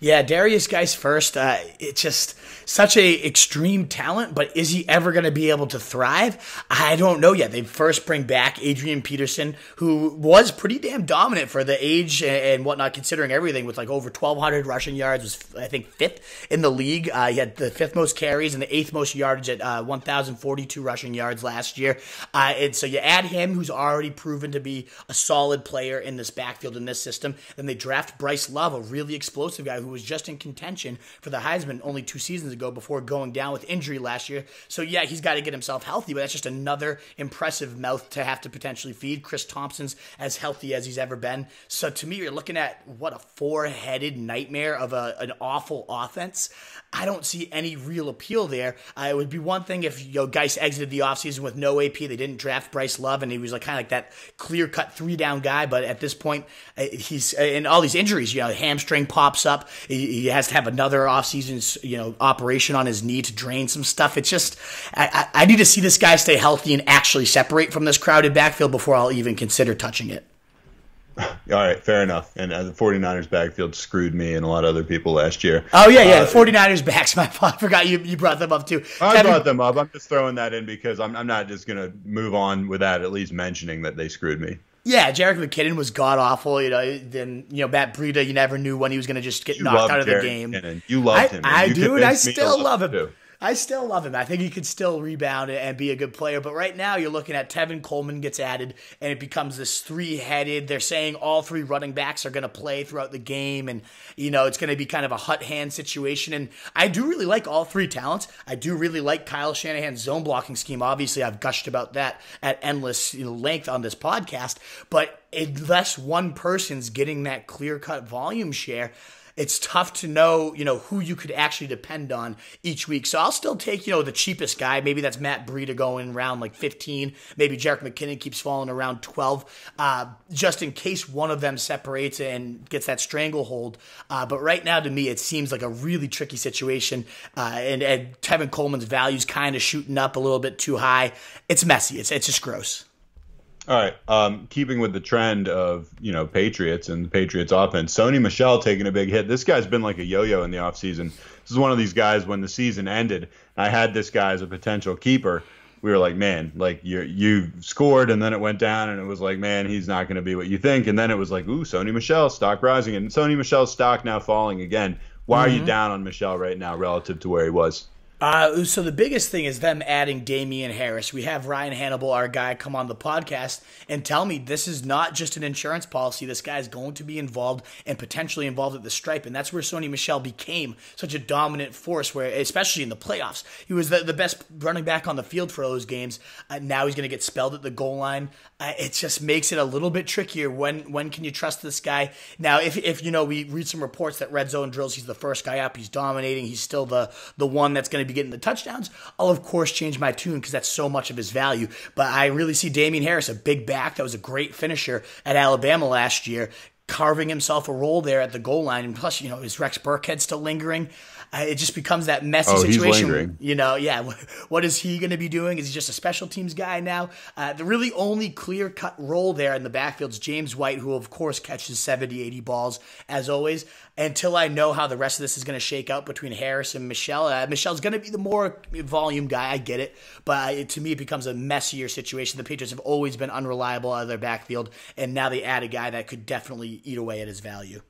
Yeah, Darius Geis first. It's just such a extreme talent, but is he ever going to be able to thrive? I don't know yet. They first bring back Adrian Peterson, who was pretty damn dominant for the age and whatnot, considering everything, with like over 1,200 rushing yards, was I think fifth in the league. He had the fifth most carries and the eighth most yardage at 1,042 rushing yards last year. And so you add him, who's already proven to be a solid player in this backfield in this system. Then they draft Bryce Love, a really explosive guy who was just in contention for the Heisman only 2 seasons ago before going down with injury last year. So yeah, he's got to get himself healthy, but that's just another impressive mouth to have to potentially feed. Chris Thompson's as healthy as he's ever been. So to me, you're looking at a 4-headed nightmare of an awful offense. I don't see any real appeal there. It would be one thing if Geis exited the offseason with no AP. They didn't draft Bryce Love, and he was kind of like that clear-cut 3-down guy. But at this point, he's in all these injuries. Hamstring pops pops up. He has to have another offseason, operation on his knee to drain some stuff. It's just, I need to see this guy stay healthy and actually separate from this crowded backfield before I'll even consider touching it. All right, fair enough. And the 49ers backfield screwed me and a lot of other people last year. Oh, yeah, the 49ers backs. I forgot you brought them up, too. I brought them up. I'm just throwing that in because I'm not just going to move on without at least mentioning that they screwed me. Yeah, Jerick McKinnon was god-awful. Then, Matt Breida, you never knew when he was going to just get knocked out of the game. McKinnon. You loved him. I do, and I still love him. Too. I still love him. I think he could still rebound and be a good player. But right now, you're looking at Tevin Coleman gets added, and it becomes this three-headed. They're saying all three running backs are going to play throughout the game, and it's going to be kind of a hut-hand situation. And I do really like all three talents. I do really like Kyle Shanahan's zone blocking scheme. Obviously, I've gushed about that at endless length on this podcast. But unless one person's getting that clear-cut volume share, it's tough to know, who you could actually depend on each week. So I'll still take, the cheapest guy. Maybe that's Matt Breida going around like 15. Maybe Jerick McKinnon keeps falling around 12, just in case one of them separates and gets that stranglehold. But right now, to me, it seems like a really tricky situation. And Tevin Coleman's value's kind of shooting up a little bit too high. It's messy. It's just gross. All right. Keeping with the trend of, Patriots and the Patriots offense, Sony Michel taking a big hit. This guy's been like a yo-yo in the offseason. This is one of these guys when the season ended, I had this guy as a potential keeper. We were like, man, like you scored and then it went down and it was like, man, he's not going to be what you think. And then it was like, ooh, Sony Michel, stock rising. And Sony Michel's stock now falling again. Why are you down on Michel right now relative to where he was? So the biggest thing is them adding Damien Harris. We have Ryan Hannibal, our guy, come on the podcast and tell me this is not just an insurance policy. This guy is going to be involved and potentially involved at the stripe. And that's where Sony Michel became such a dominant force, where especially in the playoffs. He was the best running back on the field for those games. Now he's going to get spelled at the goal line. It just makes it a little bit trickier. When can you trust this guy? Now, if we read some reports that red zone drills, he's the first guy up. He's dominating. He's still the one that's going to be getting the touchdowns. I'll, of course, change my tune because that's so much of his value. But I really see Damien Harris, a big back that was a great finisher at Alabama last year, carving himself a role there at the goal line. And plus, is Rex Burkhead still lingering? It just becomes that messy situation. He's lingering. What is he going to be doing? Is he just a special teams guy now? The really only clear-cut role there in the backfield is James White, who, of course, catches 70, 80 balls, as always. Until I know how the rest of this is going to shake out between Harris and Michel. Michel's going to be the more volume guy. I get it. But to me, it becomes a messier situation. The Patriots have always been unreliable out of their backfield, and now they add a guy that could definitely eat away at his value.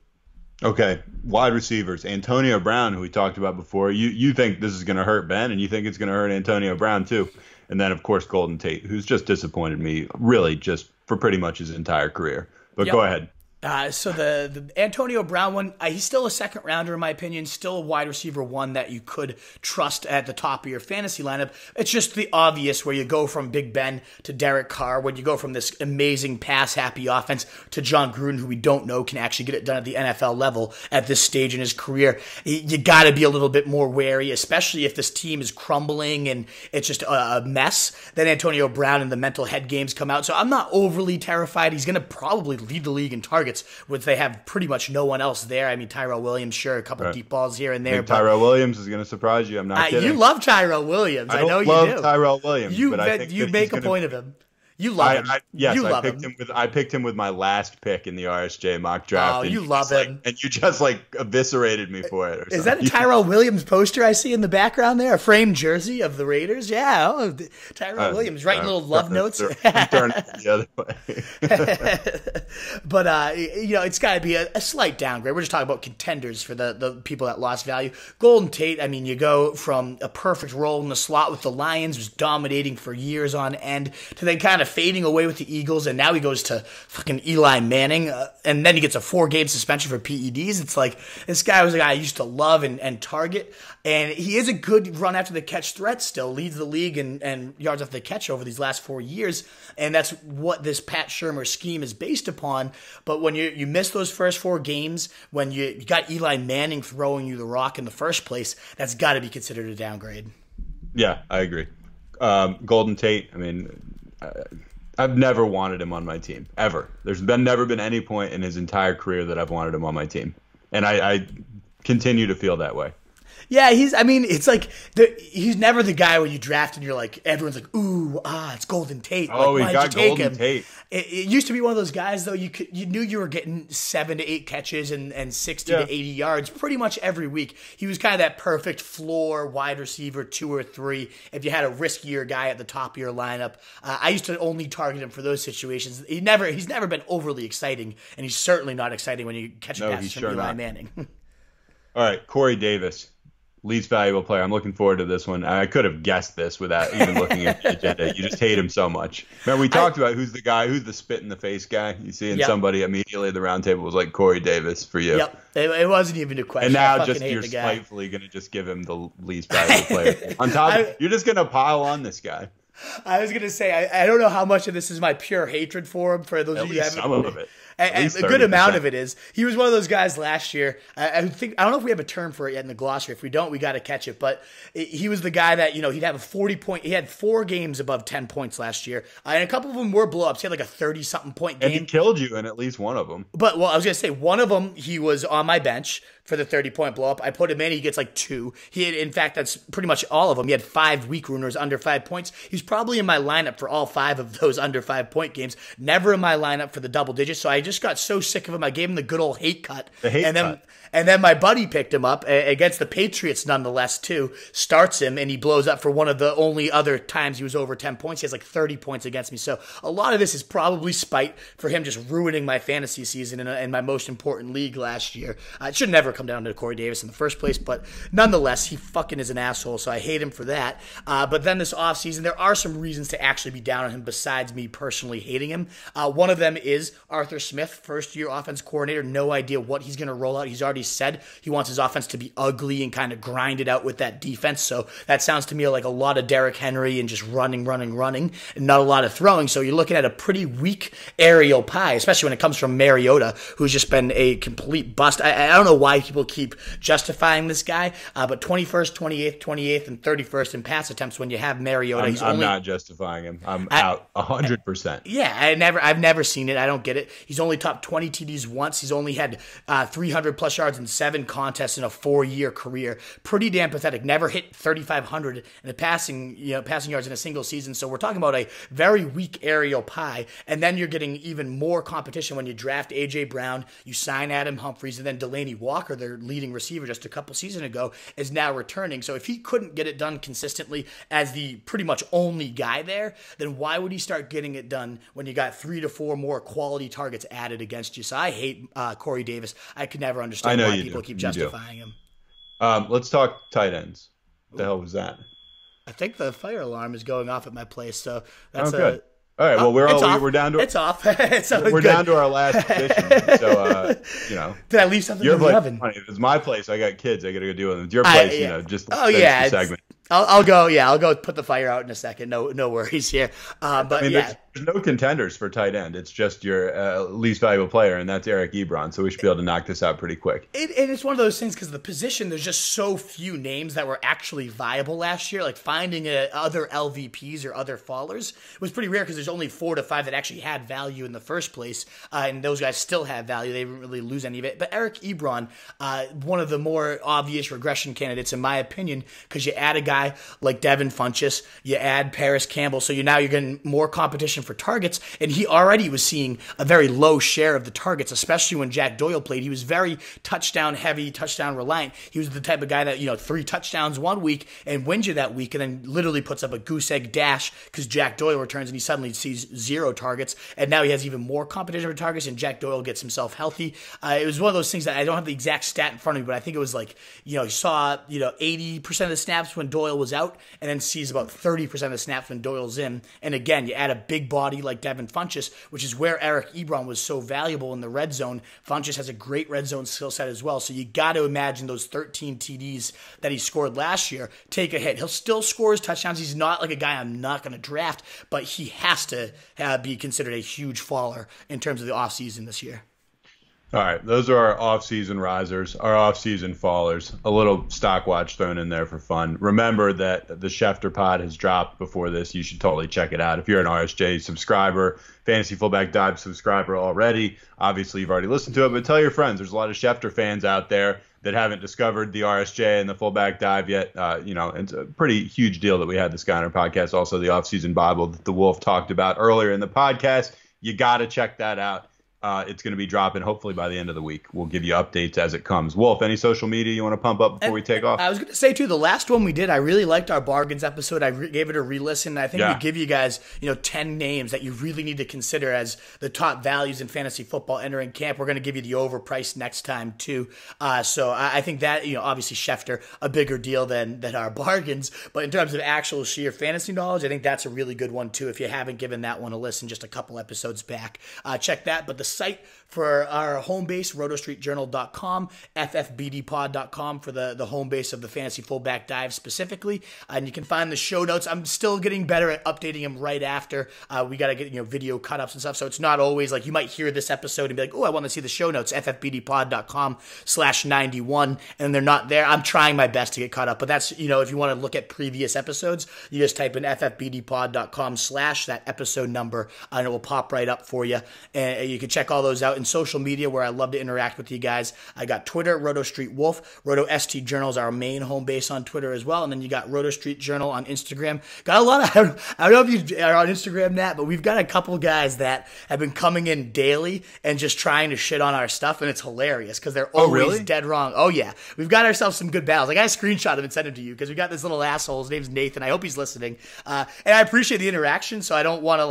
Okay, wide receivers. Antonio Brown, who we talked about before. You think this is going to hurt Ben, and you think it's going to hurt Antonio Brown too. And then, of course, Golden Tate, who's just disappointed me really just for pretty much his entire career. But Go ahead. So the Antonio Brown one, he's still a second rounder in my opinion, still a wide receiver one that you could trust at the top of your fantasy lineup. It's just the obvious where you go from Big Ben to Derek Carr, when you go from this amazing pass-happy offense to John Gruden, who we don't know can actually get it done at the NFL level at this stage in his career. You got to be a little bit more wary, especially if this team is crumbling and it's just a mess. Then Antonio Brown and the mental head games come out. So I'm not overly terrified. He's going to probably lead the league in targets, which they have pretty much no one else there. I mean, Tyrell Williams, sure, a couple deep balls here and there. Tyrell Williams is going to surprise you. I'm not kidding. You love Tyrell Williams. I know you do. I love Tyrell Williams. But I think you make a point of him. You love him. I picked him with my last pick in the RSJ mock draft. Oh, you love him. And you just eviscerated me for it. Is that a Tyrell Williams poster I see in the background there? A framed jersey of the Raiders? Yeah. Tyrell Williams writing little love notes. Turn it the other way. But, it's got to be a slight downgrade. We're just talking about contenders for the people that lost value. Golden Tate, I mean, you go from a perfect role in the slot with the Lions, was dominating for years on end, to then kind of fading away with the Eagles, and now he goes to fucking Eli Manning, and then he gets a 4-game suspension for PEDs. It's like, this guy was a guy I used to love and target, and he is a good run after the catch threat still, leads the league and yards after the catch over these last 4 years, and that's what this Pat Shurmur scheme is based upon. But when you miss those first 4 games, when you got Eli Manning throwing you the rock in the first place, that's got to be considered a downgrade. Yeah, I agree. Golden Tate, I mean, I've never wanted him on my team, ever. There's never been any point in his entire career that I've wanted him on my team. And I continue to feel that way. Yeah, it's like he's never the guy where you draft and you're like, everyone's like, ooh, it's Golden Tate. Oh, like, he got Golden Tate. It used to be one of those guys though. You knew you were getting 7 to 8 catches and 60 to 80 yards pretty much every week. He was kind of that perfect floor wide receiver 2 or 3. If you had a riskier guy at the top of your lineup, I used to only target him for those situations. He's never been overly exciting, and he's certainly not exciting when you catch a pass from Eli Manning. All right, Corey Davis. Least valuable player. I'm looking forward to this one. I could have guessed this without even looking at the agenda. You just hate him so much. Remember, we talked about who's the spit in the face guy. You see, and somebody immediately at the round table was like Corey Davis for you. Yep, it wasn't even a question. And now you're spitefully going to just give him the least valuable player. On top, you're just going to pile on this guy. I was going to say, I don't know how much of this is my pure hatred for him. For those of you who haven't, some of it. And a good amount of it is he was one of those guys last year. I don't know if we have a term for it yet in the glossary. If we don't, we got to catch it. But he was the guy that he'd have a 40-point. He had 4 games above 10 points last year, and a couple of them were blowups. He had like a 30-something point game, and he killed you in at least one of them. But I was gonna say one of them he was on my bench for the 30-point blow up. I put him in. He gets like 2. He had, in fact, that's pretty much all of them. He had 5 weak runners under 5 points. He's probably in my lineup for all 5 of those under 5-point games. Never in my lineup for the double digits. So I just got so sick of him. I gave him the good old hate cut. And then my buddy picked him up against the Patriots nonetheless too. Starts him and he blows up for one of the only other times he was over 10 points. He has like 30 points against me. So a lot of this is probably spite for him just ruining my fantasy season in my most important league last year. It should never come down to Corey Davis in the first place, but nonetheless, he fucking is an asshole, so I hate him for that. But then this offseason, there are some reasons to actually be down on him besides me personally hating him. One of them is Arthur Smith, first-year offense coordinator. No idea what he's going to roll out. He's already said he wants his offense to be ugly and kind of grind it out with that defense. So that sounds to me like a lot of Derrick Henry and just running, and not a lot of throwing. So you're looking at a pretty weak aerial pie, especially when it comes from Mariota, who's just been a complete bust. I don't know why people keep justifying this guy, but 21st, 28th, and 31st in pass attempts when you have Mariota. I'm not justifying him. I'm out 100%. Yeah, I've never seen it. I don't get it. He's only topped 20 TDs once. He's only had 300 plus yards in 7 contests in a 4-year career. Pretty damn pathetic. Never hit 3,500 in the passing yards in a single season. So we're talking about a very weak aerial pie. And then you're getting even more competition when you draft A.J. Brown, you sign Adam Humphries, and then Delaney Walker, their leading receiver just a couple seasons ago, is now returning. So if he couldn't get it done consistently as the pretty much only guy there, then why would he start getting it done when you got 3 to 4 more quality targets added against you? So I hate Corey Davis. I could never understand why people keep justifying him. Let's talk tight ends. What the hell was that? I think the fire alarm is going off at my place, so that's good. All right, well, we're down to it's off. We're down to our last position. So, did I leave something in the oven? If it's my place, I got kids. I got to go do it. It's your place, just finish the segment. I'll go put the fire out in a second. No worries here. There's no contenders for tight end. It's just your least valuable player, and that's Eric Ebron. So we should be able to knock this out pretty quick. And it's one of those things because the position, there's just so few names that were actually viable last year. Like finding other LVPs or other fallers was pretty rare because there's only 4 to 5 that actually had value in the first place, and those guys still have value. They didn't really lose any of it. But Eric Ebron, one of the more obvious regression candidates in my opinion, because you add a guy like Devin Funchess, you add Paris Campbell, so you're getting more competition for targets, and he already was seeing a very low share of the targets, especially when Jack Doyle played. He was very touchdown heavy, touchdown reliant. He was the type of guy that 3 touchdowns one week and wins you that week, and then literally puts up a goose egg dash because Jack Doyle returns and he suddenly sees 0 targets, and now he has even more competition for targets, and Jack Doyle gets himself healthy. It was one of those things that I don't have the exact stat in front of me, but I think it was like he saw 80% of the snaps when Doyle was out, and then sees about 30% of the snaps when Doyle's in. And again, you add a big body like Devin Funchess, which is where Eric Ebron was so valuable in the red zone. Funchess has a great red zone skill set as well, so you got to imagine those 13 TDs that he scored last year take a hit. He'll still score his touchdowns. He's not like a guy I'm not going to draft, but he has to be considered a huge faller in terms of the offseason this year. All right, those are our off-season risers, our off-season fallers. A little stock watch thrown in there for fun. Remember that the Schefter pod has dropped before this. You should totally check it out. If you're an RSJ subscriber, Fantasy Fullback Dive subscriber already, obviously you've already listened to it, but tell your friends. There's a lot of Schefter fans out there that haven't discovered the RSJ and the Fullback Dive yet. It's a pretty huge deal that we had this guy on our podcast. Also, the off-season Bible that the Wolf talked about earlier in the podcast. You got to check that out. It's going to be dropping hopefully by the end of the week. We'll give you updates as it comes. Wolf, any social media you want to pump up before we take off? I was going to say, too, the last one we did, I really liked our bargains episode. I gave it a re-listen. I think we give you guys 10 names that you really need to consider as the top values in fantasy football entering camp. We're going to give you the overpriced next time, too. So I think that, obviously Schefter, a bigger deal than our bargains. But in terms of actual sheer fantasy knowledge, I think that's a really good one, too. If you haven't given that one a listen just a couple episodes back, check that. But the site for our home base, rotostreetjournal.com, ffbdpod.com for the home base of the Fantasy Fullback Dive specifically. And you can find the show notes. I'm still getting better at updating them right after. We got to get video cut-ups and stuff, so it's not always like you might hear this episode and be like, oh, I want to see the show notes, ffbdpod.com/91, and they're not there. I'm trying my best to get caught up, but that's, if you want to look at previous episodes, you just type in ffbdpod.com/ that episode number, and it will pop right up for you. And you can check all those out in social media where I love to interact with you guys. I got Twitter, Roto Street Wolf. Roto ST Journal is our main home base on Twitter as well. And then you got Roto Street Journal on Instagram. Got a lot of, I don't know if you are on Instagram, Nat, but we've got a couple guys that have been coming in daily and just trying to shit on our stuff. And it's hilarious because they're always dead wrong. Oh, yeah. We've got ourselves some good battles. Like, I screenshot him and sent him to you because we got this little asshole. His name's Nathan. I hope he's listening. And I appreciate the interaction. So I don't want to,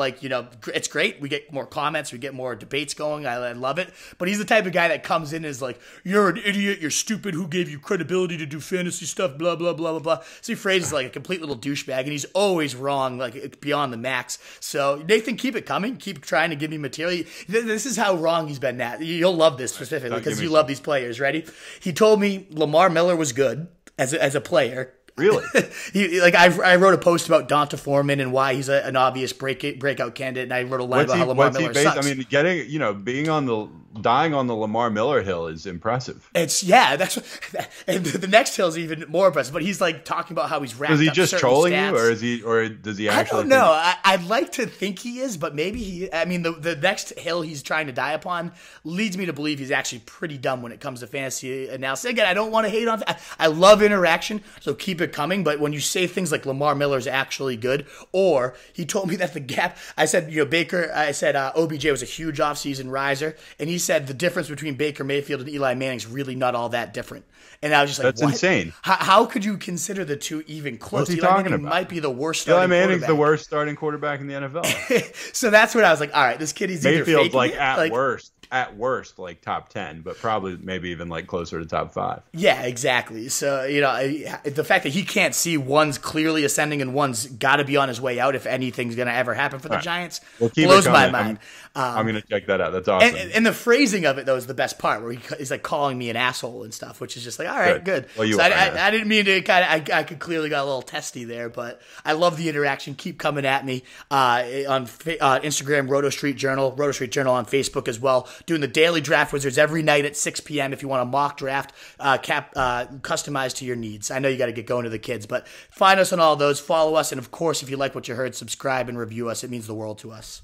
it's great. We get more comments. We get more debates going. I love it. But he's the type of guy that comes in as like, you're an idiot, you're stupid, who gave you credibility to do fantasy stuff, blah, blah, blah, blah, blah. So he phrases like a complete little douchebag, and he's always wrong, like beyond the max. So Nathan, keep it coming. Keep trying to give me material. This is how wrong he's been, Nat. You'll love this specifically because you love these players. Ready? He told me Lamar Miller was good as a player. Really? I wrote a post about Donta Foreman and why he's an obvious breakout candidate, and I wrote a line about how Lamar Miller sucks. I mean, dying on the Lamar Miller hill is impressive. And the next hill is even more impressive. But he's like talking about how he's racked up. Is he just trolling stats. you, or does he actually? I don't know. I'd like to think he is, but maybe he. I mean, the next hill he's trying to die upon leads me to believe he's actually pretty dumb when it comes to fantasy analysis. Again, I don't want to hate on. I love interaction, so keep it coming. But when you say things like Lamar Miller's actually good, or he told me that the gap, I said, Baker, I said OBJ was a huge offseason riser, and he said the difference between Baker Mayfield and Eli Manning's really not all that different. And I was just like, that's insane. How could you consider the two even close? What's he talking about? Might be the worst starting quarterback. Eli Manning's quarterback. the worst starting quarterback in the NFL. So that's what I was like, all right, this kid is either Mayfield's faking at worst, like top 10, but probably maybe even like closer to top 5. Yeah, exactly. So, the fact that he can't see one's clearly ascending and one's got to be on his way out if anything's going to ever happen for the Giants blows my mind. I'm going to check that out. That's awesome. And the phrasing of it, though, is the best part, where he's like calling me an asshole and stuff, which is just like, all right, good. Well, so I didn't mean to I could clearly got a little testy there, but I love the interaction. Keep coming at me on Instagram, Roto Street Journal on Facebook as well. Doing the daily draft wizards every night at 6 p.m. if you want a mock draft customized to your needs. I know you got to get going to the kids, but find us on all those. Follow us, and of course, if you like what you heard, subscribe and review us. It means the world to us.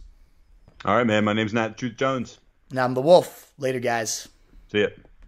All right, man. My name's Nat Truth Jones. And I'm the Wolf. Later, guys. See ya.